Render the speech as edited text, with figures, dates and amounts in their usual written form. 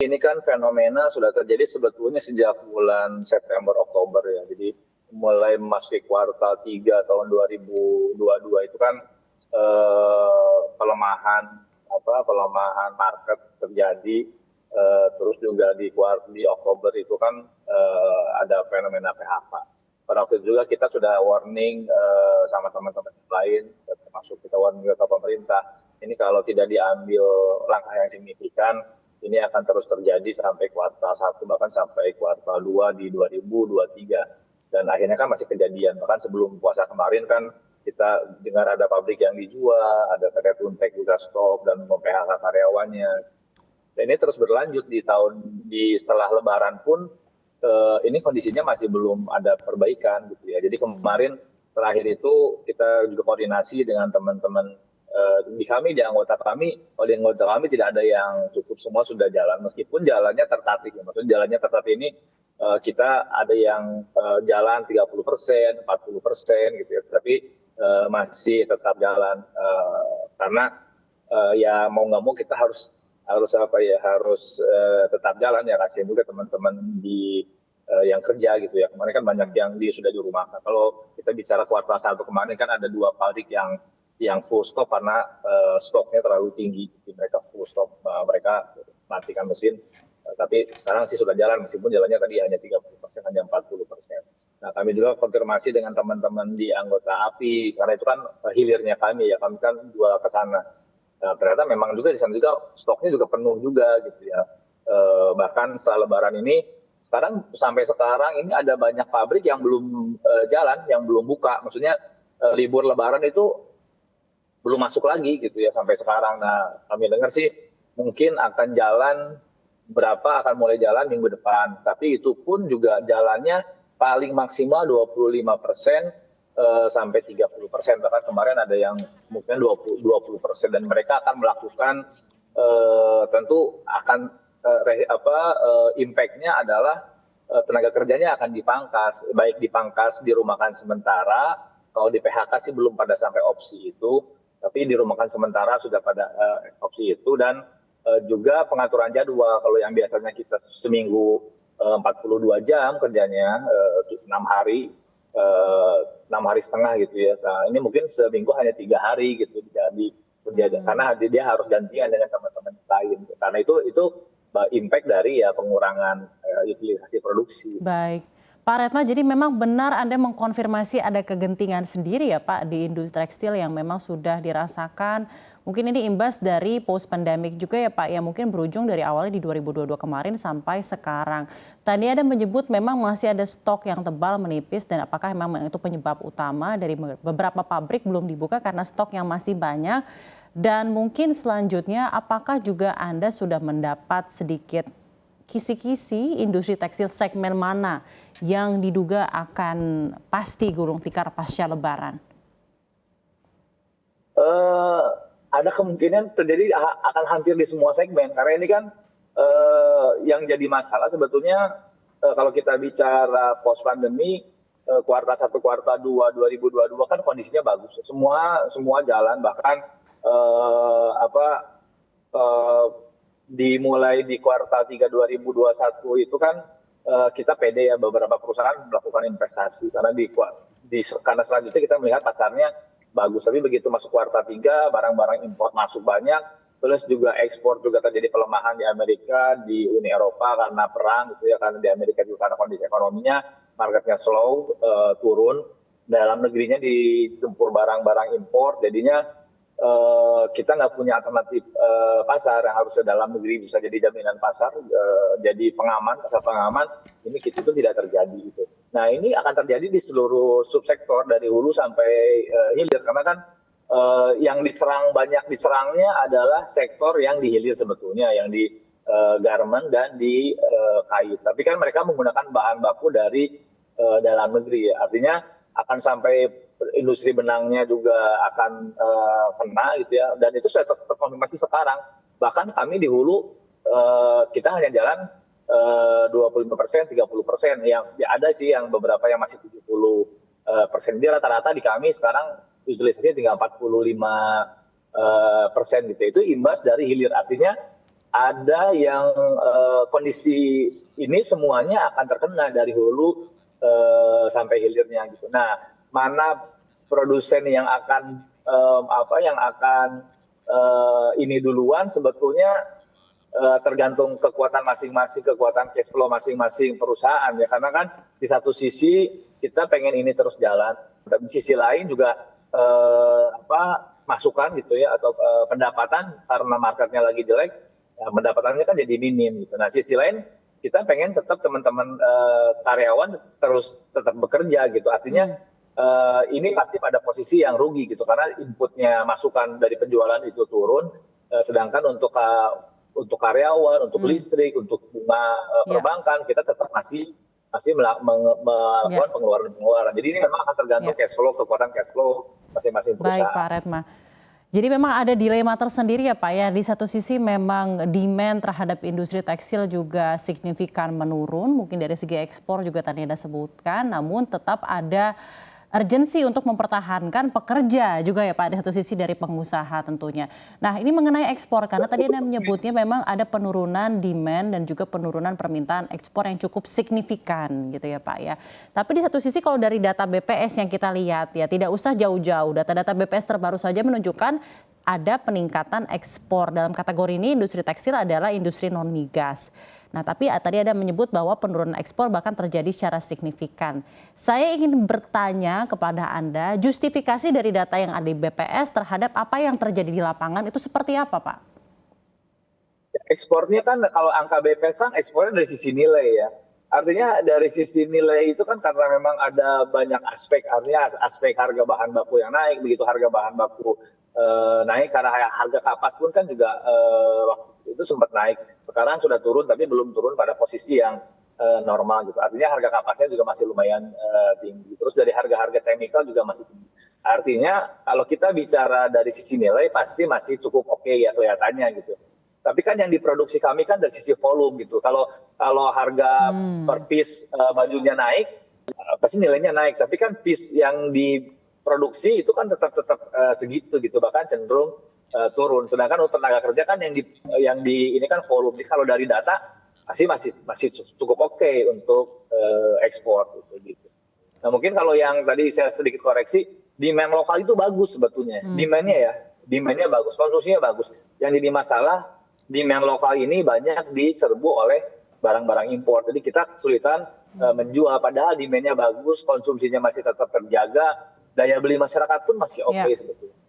ini kan fenomena sudah terjadi sebetulnya sejak bulan September Oktober ya. Jadi mulai memasuki kuartal 3 tahun 2022 itu kan pelemahan pelemahan market terjadi. Terus juga di Oktober itu kan ada fenomena PHK. Pada waktu itu juga kita sudah warning sama teman-teman lain, termasuk kita warning juga ke pemerintah. Ini kalau tidak diambil langkah yang signifikan, ini akan terus terjadi sampai kuartal 1 bahkan sampai kuartal 2 di 2023. Dan akhirnya kan masih kejadian. Bahkan sebelum puasa kemarin kan kita dengar ada pabrik yang dijual, ada PT Tuntek juga stop dan mem-PHK karyawannya. Dan ini terus berlanjut setelah Lebaran pun ini kondisinya masih belum ada perbaikan gitu ya. Jadi kemarin terakhir itu kita juga koordinasi dengan teman-teman di anggota kami tidak ada yang cukup, semua sudah jalan meskipun jalannya tertatih. Maksudnya jalannya tertatih ini kita ada yang jalan 30%, 40% gitu ya, tapi masih tetap jalan karena ya mau nggak mau kita harus tetap jalan ya, kasihan juga teman-teman yang kerja gitu ya. Kemarin kan banyak yang sudah dirumahkan. Kalau kita bicara kuartal 1 kemarin kan ada 2 pabrik yang full stop karena stoknya terlalu tinggi. Jadi mereka full stop, mereka matikan mesin. Tapi sekarang sih sudah jalan meskipun jalannya tadi hanya 30%, hanya 40%. Nah, kami juga konfirmasi dengan teman-teman di anggota API karena itu kan hilirnya kami ya, kami kan jual ke sana. Nah, ternyata memang juga di sana juga stoknya juga penuh juga gitu ya. Bahkan setelah Lebaran ini sampai sekarang ini ada banyak pabrik yang belum jalan, yang belum buka. Maksudnya libur Lebaran itu belum masuk lagi gitu ya sampai sekarang. Nah, kami dengar sih mungkin akan mulai jalan minggu depan. Tapi itu pun juga jalannya paling maksimal 25% sampai 30%. Bahkan kemarin ada yang mungkin 20% dan mereka akan melakukan tentu akan impact-nya adalah tenaga kerjanya akan dipangkas, baik dipangkas dirumahkan sementara. Kalau di PHK sih belum pada sampai opsi itu, tapi dirumahkan sementara sudah pada opsi itu. Dan juga pengaturan jadwal, kalau yang biasanya kita seminggu 42 jam kerjanya 6 hari, 6 hari setengah gitu ya. Nah, ini mungkin seminggu hanya 3 hari gitu jadi karena dia harus gantian dengan teman-teman lain. Karena itu impact dari ya pengurangan utilisasi produksi. Baik. Pak Retma, jadi memang benar Anda mengkonfirmasi ada kegentingan sendiri ya Pak di industri tekstil yang memang sudah dirasakan. Mungkin ini imbas dari post pandemic juga ya Pak, yang mungkin berujung dari awalnya di 2022 kemarin sampai sekarang. Tadi Anda menyebut memang masih ada stok yang tebal menipis dan apakah memang itu penyebab utama dari beberapa pabrik belum dibuka karena stok yang masih banyak. Dan mungkin selanjutnya apakah juga Anda sudah mendapat sedikit kisi-kisi industri tekstil segmen mana yang diduga akan pasti gulung tikar pasca Lebaran? Ada kemungkinan terjadi akan hampir di semua segmen karena ini kan yang jadi masalah sebetulnya kalau kita bicara post pandemi kuartal 1 kuartal 2 2022 kan kondisinya bagus, semua jalan, bahkan dimulai di kuartal 3 2021 itu kan kita pede ya, beberapa perusahaan melakukan investasi karena karena selanjutnya kita melihat pasarnya bagus. Tapi begitu masuk kuartal 3 barang-barang impor masuk banyak, terus juga ekspor juga terjadi pelemahan di Amerika, di Uni Eropa karena perang gitu ya, karena di Amerika juga karena kondisi ekonominya marketnya slow, turun, dalam negerinya ditempur barang-barang impor, jadinya kita nggak punya alternatif pasar yang harusnya dalam negeri bisa jadi jaminan pasar, jadi pasar pengaman, ini itu tidak terjadi gitu. Nah, ini akan terjadi di seluruh subsektor dari hulu sampai hilir karena kan yang banyak diserangnya adalah sektor yang di hilir sebetulnya, yang di garment dan di kayu. Tapi kan mereka menggunakan bahan baku dari dalam negeri ya, artinya akan sampai industri benangnya juga akan kena gitu ya, dan itu sudah terkonfirmasi sekarang. Bahkan kami di hulu kita hanya jalan 25%, 30%, yang ada sih yang beberapa yang masih 70%. Jadi rata-rata di kami sekarang utilisasinya tinggal 45% gitu. Itu imbas dari hilir, artinya ada yang kondisi ini semuanya akan terkena dari hulu sampai hilirnya gitu. Nah, mana produsen yang akan ini duluan sebetulnya tergantung kekuatan masing-masing, kekuatan cash flow masing-masing perusahaan ya. Karena kan di satu sisi kita pengen ini terus jalan, tapi di sisi lain juga masukan gitu ya atau pendapatan karena marketnya lagi jelek, ya, pendapatannya kan jadi minim gitu. Nah, sisi lain kita pengen tetap teman-teman karyawan terus tetap bekerja gitu. Artinya ini pasti pada posisi yang rugi gitu karena inputnya masukan dari penjualan itu turun, sedangkan untuk karyawan, untuk listrik, untuk bunga perbankan kita tetap masih melakukan pengeluaran. Jadi ini memang akan tergantung cash flow, kekuatan cash flow masing-masing perusahaan. Baik Pak Redma. Jadi memang ada dilema tersendiri ya Pak ya. Di satu sisi memang demand terhadap industri tekstil juga signifikan menurun. Mungkin dari segi ekspor juga tadi Anda sebutkan. Namun tetap ada urgensi untuk mempertahankan pekerja juga ya Pak, di satu sisi dari pengusaha tentunya. Nah ini mengenai ekspor, karena tadi Anda menyebutnya memang ada penurunan demand dan juga penurunan permintaan ekspor yang cukup signifikan gitu ya Pak ya. Tapi di satu sisi kalau dari data BPS yang kita lihat ya, tidak usah jauh-jauh, data-data BPS terbaru saja menunjukkan ada peningkatan ekspor. Dalam kategori ini industri tekstil adalah industri non-migas. Nah, tapi tadi ada menyebut bahwa penurunan ekspor bahkan terjadi secara signifikan. Saya ingin bertanya kepada Anda, justifikasi dari data yang ada di BPS terhadap apa yang terjadi di lapangan itu seperti apa, Pak? Ekspornya kan kalau angka BPS kan ekspornya dari sisi nilai ya. Artinya dari sisi nilai itu kan karena memang ada banyak aspek, artinya aspek harga bahan baku yang naik, begitu harga bahan baku naik karena harga kapas pun kan juga waktu itu sempat naik. Sekarang sudah turun tapi belum turun pada posisi yang normal gitu. Artinya harga kapasnya juga masih lumayan tinggi. Terus dari harga-harga chemical juga masih tinggi. Artinya kalau kita bicara dari sisi nilai pasti masih cukup oke ya kelihatannya gitu. Tapi kan yang diproduksi kami kan dari sisi volume gitu. Kalau harga per piece bajunya naik, pasti nilainya naik. Tapi kan piece yang diproduksi itu kan tetap segitu gitu, bahkan cenderung turun. Sedangkan untuk tenaga kerja kan yang di ini kan volume. Jadi kalau dari data masih cukup oke untuk ekspor gitu. Nah mungkin kalau yang tadi saya sedikit koreksi, demand lokal itu bagus sebetulnya. Demandnya bagus, konsumsinya bagus. Yang jadi masalah demand lokal ini banyak diserbu oleh barang-barang impor. Jadi kita kesulitan menjual, padahal demandnya bagus, konsumsinya masih tetap terjaga, daya beli masyarakat pun masih oke sebetulnya.